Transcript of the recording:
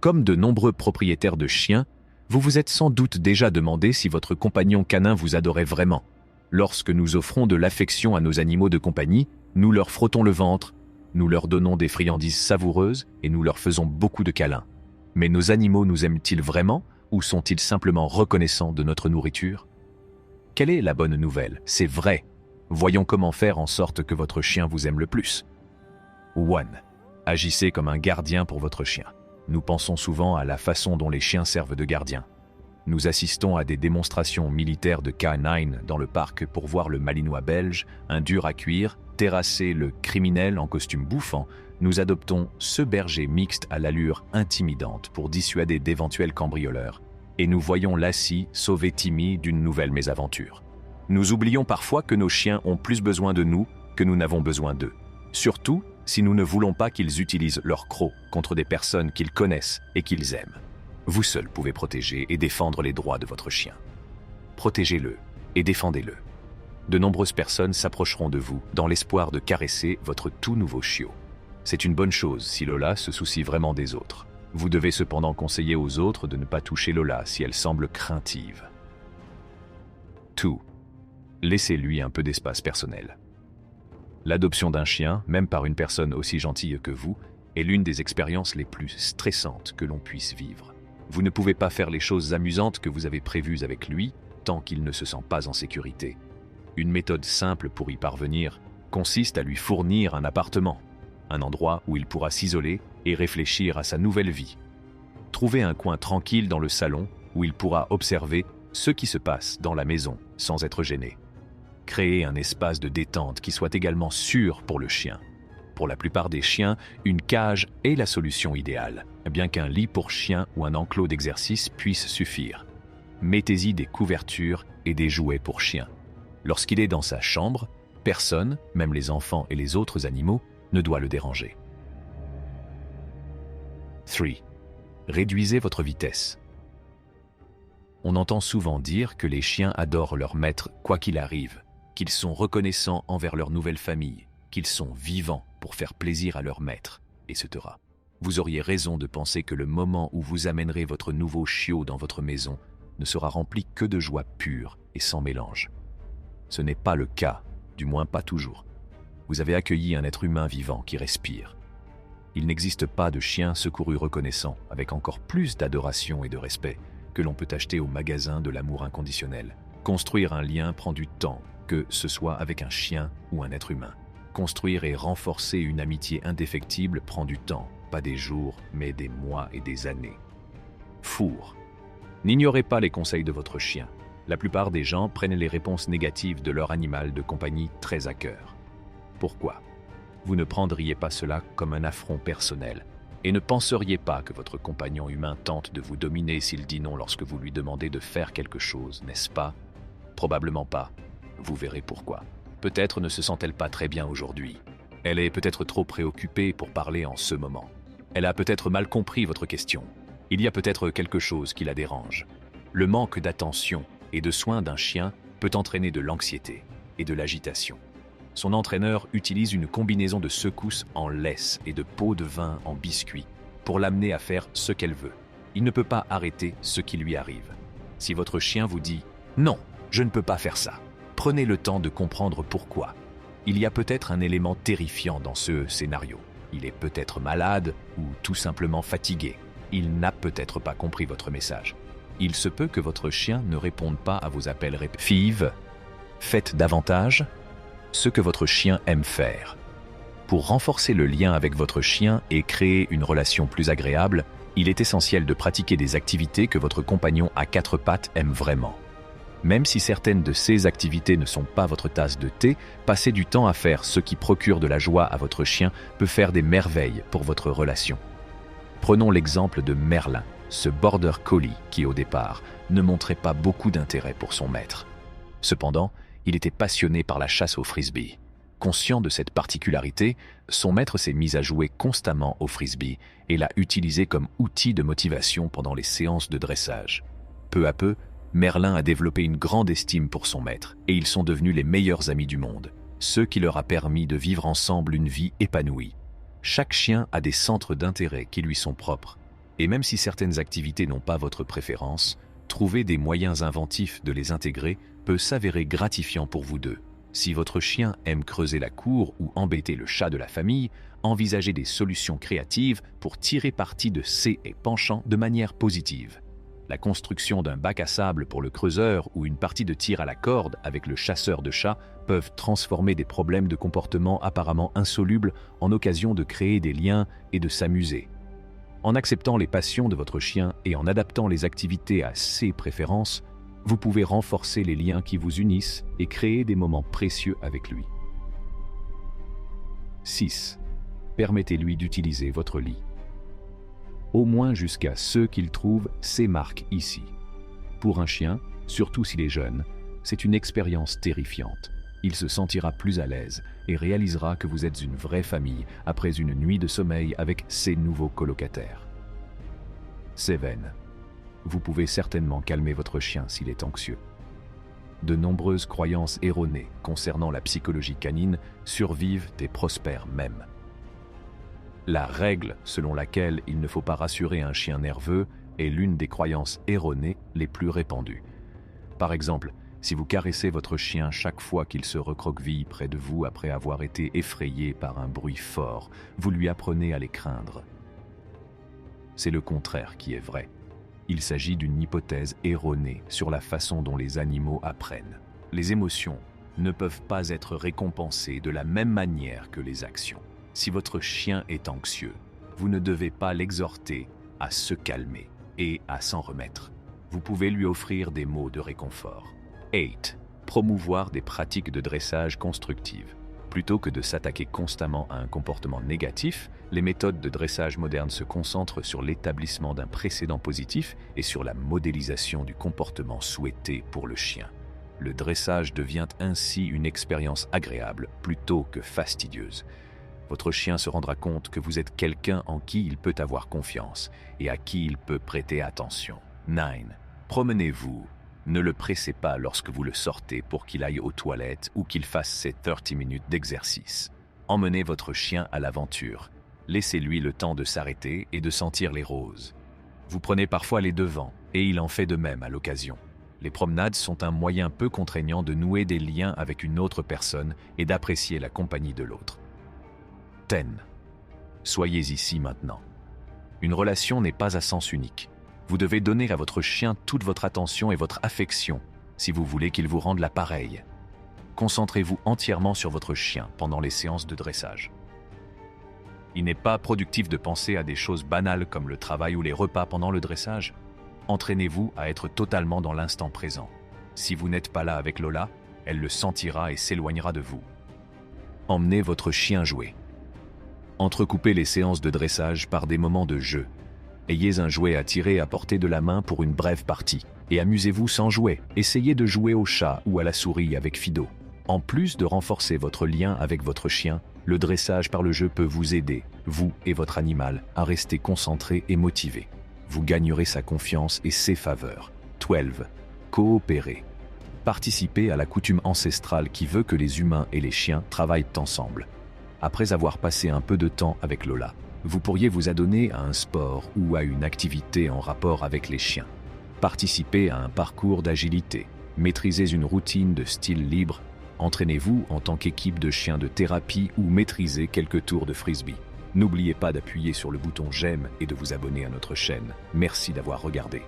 Comme de nombreux propriétaires de chiens, vous vous êtes sans doute déjà demandé si votre compagnon canin vous adorait vraiment. Lorsque nous offrons de l'affection à nos animaux de compagnie, nous leur frottons le ventre, nous leur donnons des friandises savoureuses et nous leur faisons beaucoup de câlins. Mais nos animaux nous aiment-ils vraiment ou sont-ils simplement reconnaissants de notre nourriture? Quelle est la bonne nouvelle? C'est vrai. Voyons comment faire en sorte que votre chien vous aime le plus. 1. Agissez comme un gardien pour votre chien. Nous pensons souvent à la façon dont les chiens servent de gardiens. Nous assistons à des démonstrations militaires de K9 dans le parc pour voir le malinois belge, un dur à cuire, terrasser le criminel en costume bouffant. Nous adoptons ce berger mixte à l'allure intimidante pour dissuader d'éventuels cambrioleurs. Et nous voyons Lassie sauver Timmy d'une nouvelle mésaventure. Nous oublions parfois que nos chiens ont plus besoin de nous que nous n'avons besoin d'eux. Surtout si nous ne voulons pas qu'ils utilisent leur croc contre des personnes qu'ils connaissent et qu'ils aiment. Vous seul pouvez protéger et défendre les droits de votre chien. Protégez-le et défendez-le. De nombreuses personnes s'approcheront de vous dans l'espoir de caresser votre tout nouveau chiot. C'est une bonne chose si Lola se soucie vraiment des autres. Vous devez cependant conseiller aux autres de ne pas toucher Lola si elle semble craintive. 2. Laissez-lui un peu d'espace personnel. L'adoption d'un chien, même par une personne aussi gentille que vous, est l'une des expériences les plus stressantes que l'on puisse vivre. Vous ne pouvez pas faire les choses amusantes que vous avez prévues avec lui tant qu'il ne se sent pas en sécurité. Une méthode simple pour y parvenir consiste à lui fournir un appartement, un endroit où il pourra s'isoler et réfléchir à sa nouvelle vie. Trouvez un coin tranquille dans le salon où il pourra observer ce qui se passe dans la maison sans être gêné. Créez un espace de détente qui soit également sûr pour le chien. Pour la plupart des chiens, une cage est la solution idéale, bien qu'un lit pour chien ou un enclos d'exercice puisse suffire. Mettez-y des couvertures et des jouets pour chien. Lorsqu'il est dans sa chambre, personne, même les enfants et les autres animaux, ne doit le déranger. 3. Réduisez votre vitesse. On entend souvent dire que les chiens adorent leur maître quoi qu'il arrive, qu'ils sont reconnaissants envers leur nouvelle famille, qu'ils sont vivants pour faire plaisir à leur maître, etc. Vous auriez raison de penser que le moment où vous amènerez votre nouveau chiot dans votre maison ne sera rempli que de joie pure et sans mélange. Ce n'est pas le cas, du moins pas toujours. Vous avez accueilli un être humain vivant qui respire. Il n'existe pas de chien secouru reconnaissant, avec encore plus d'adoration et de respect, que l'on peut acheter au magasin de l'amour inconditionnel. Construire un lien prend du temps, que ce soit avec un chien ou un être humain. Construire et renforcer une amitié indéfectible prend du temps, pas des jours, mais des mois et des années. Four. N'ignorez pas les conseils de votre chien. La plupart des gens prennent les réponses négatives de leur animal de compagnie très à cœur. Pourquoi? Vous ne prendriez pas cela comme un affront personnel et ne penseriez pas que votre compagnon humain tente de vous dominer s'il dit non lorsque vous lui demandez de faire quelque chose, n'est-ce pas? Probablement pas. Vous verrez pourquoi. Peut-être ne se sent-elle pas très bien aujourd'hui. Elle est peut-être trop préoccupée pour parler en ce moment. Elle a peut-être mal compris votre question. Il y a peut-être quelque chose qui la dérange. Le manque d'attention et de soins d'un chien peut entraîner de l'anxiété et de l'agitation. Son entraîneur utilise une combinaison de secousses en laisse et de pots de vin en biscuits pour l'amener à faire ce qu'elle veut. Il ne peut pas arrêter ce qui lui arrive. Si votre chien vous dit « Non, je ne peux pas faire ça », prenez le temps de comprendre pourquoi. Il y a peut-être un élément terrifiant dans ce scénario. Il est peut-être malade ou tout simplement fatigué. Il n'a peut-être pas compris votre message. Il se peut que votre chien ne réponde pas à vos appels répétitifs. Faites davantage ce que votre chien aime faire. Pour renforcer le lien avec votre chien et créer une relation plus agréable, il est essentiel de pratiquer des activités que votre compagnon à quatre pattes aime vraiment. Même si certaines de ces activités ne sont pas votre tasse de thé, passer du temps à faire ce qui procure de la joie à votre chien peut faire des merveilles pour votre relation. Prenons l'exemple de Merlin, ce border collie qui au départ ne montrait pas beaucoup d'intérêt pour son maître. Cependant, il était passionné par la chasse au frisbee. Conscient de cette particularité, son maître s'est mis à jouer constamment au frisbee et l'a utilisé comme outil de motivation pendant les séances de dressage. Peu à peu, Merlin a développé une grande estime pour son maître et ils sont devenus les meilleurs amis du monde, ce qui leur a permis de vivre ensemble une vie épanouie. Chaque chien a des centres d'intérêt qui lui sont propres. Et même si certaines activités n'ont pas votre préférence, trouver des moyens inventifs de les intégrer peut s'avérer gratifiant pour vous deux. Si votre chien aime creuser la cour ou embêter le chat de la famille, envisagez des solutions créatives pour tirer parti de ces penchants de manière positive. La construction d'un bac à sable pour le creuseur ou une partie de tir à la corde avec le chasseur de chats peuvent transformer des problèmes de comportement apparemment insolubles en occasion de créer des liens et de s'amuser. En acceptant les passions de votre chien et en adaptant les activités à ses préférences, vous pouvez renforcer les liens qui vous unissent et créer des moments précieux avec lui. 6. Permettez-lui d'utiliser votre lit. Au moins jusqu'à ce qu'il trouve ses marques ici. Pour un chien, surtout s'il est jeune, c'est une expérience terrifiante. Il se sentira plus à l'aise et réalisera que vous êtes une vraie famille après une nuit de sommeil avec ses nouveaux colocataires. 7. Vous pouvez certainement calmer votre chien s'il est anxieux. De nombreuses croyances erronées concernant la psychologie canine survivent et prospèrent même. La règle selon laquelle il ne faut pas rassurer un chien nerveux est l'une des croyances erronées les plus répandues. Par exemple, si vous caressez votre chien chaque fois qu'il se recroqueville près de vous après avoir été effrayé par un bruit fort, vous lui apprenez à les craindre. C'est le contraire qui est vrai. Il s'agit d'une hypothèse erronée sur la façon dont les animaux apprennent. Les émotions ne peuvent pas être récompensées de la même manière que les actions. Si votre chien est anxieux, vous ne devez pas l'exhorter à se calmer et à s'en remettre. Vous pouvez lui offrir des mots de réconfort. 8. Promouvoir des pratiques de dressage constructives. Plutôt que de s'attaquer constamment à un comportement négatif, les méthodes de dressage modernes se concentrent sur l'établissement d'un précédent positif et sur la modélisation du comportement souhaité pour le chien. Le dressage devient ainsi une expérience agréable plutôt que fastidieuse. Votre chien se rendra compte que vous êtes quelqu'un en qui il peut avoir confiance et à qui il peut prêter attention. 9. Promenez-vous. Ne le pressez pas lorsque vous le sortez pour qu'il aille aux toilettes ou qu'il fasse ses 30 minutes d'exercice. Emmenez votre chien à l'aventure. Laissez-lui le temps de s'arrêter et de sentir les roses. Vous prenez parfois les devants et il en fait de même à l'occasion. Les promenades sont un moyen peu contraignant de nouer des liens avec une autre personne et d'apprécier la compagnie de l'autre. 10. Soyez ici maintenant. Une relation n'est pas à sens unique. Vous devez donner à votre chien toute votre attention et votre affection si vous voulez qu'il vous rende la pareille. Concentrez-vous entièrement sur votre chien pendant les séances de dressage. Il n'est pas productif de penser à des choses banales comme le travail ou les repas pendant le dressage. Entraînez-vous à être totalement dans l'instant présent. Si vous n'êtes pas là avec Lola, elle le sentira et s'éloignera de vous. Emmenez votre chien jouer. Entrecoupez les séances de dressage par des moments de jeu. Ayez un jouet à tirer à portée de la main pour une brève partie. Et amusez-vous sans jouet. Essayez de jouer au chat ou à la souris avec Fido. En plus de renforcer votre lien avec votre chien, le dressage par le jeu peut vous aider, vous et votre animal, à rester concentré et motivé. Vous gagnerez sa confiance et ses faveurs. 12. Coopérez. Participez à la coutume ancestrale qui veut que les humains et les chiens travaillent ensemble. Après avoir passé un peu de temps avec Lola, vous pourriez vous adonner à un sport ou à une activité en rapport avec les chiens. Participez à un parcours d'agilité, maîtrisez une routine de style libre, entraînez-vous en tant qu'équipe de chiens de thérapie ou maîtrisez quelques tours de frisbee. N'oubliez pas d'appuyer sur le bouton j'aime et de vous abonner à notre chaîne. Merci d'avoir regardé.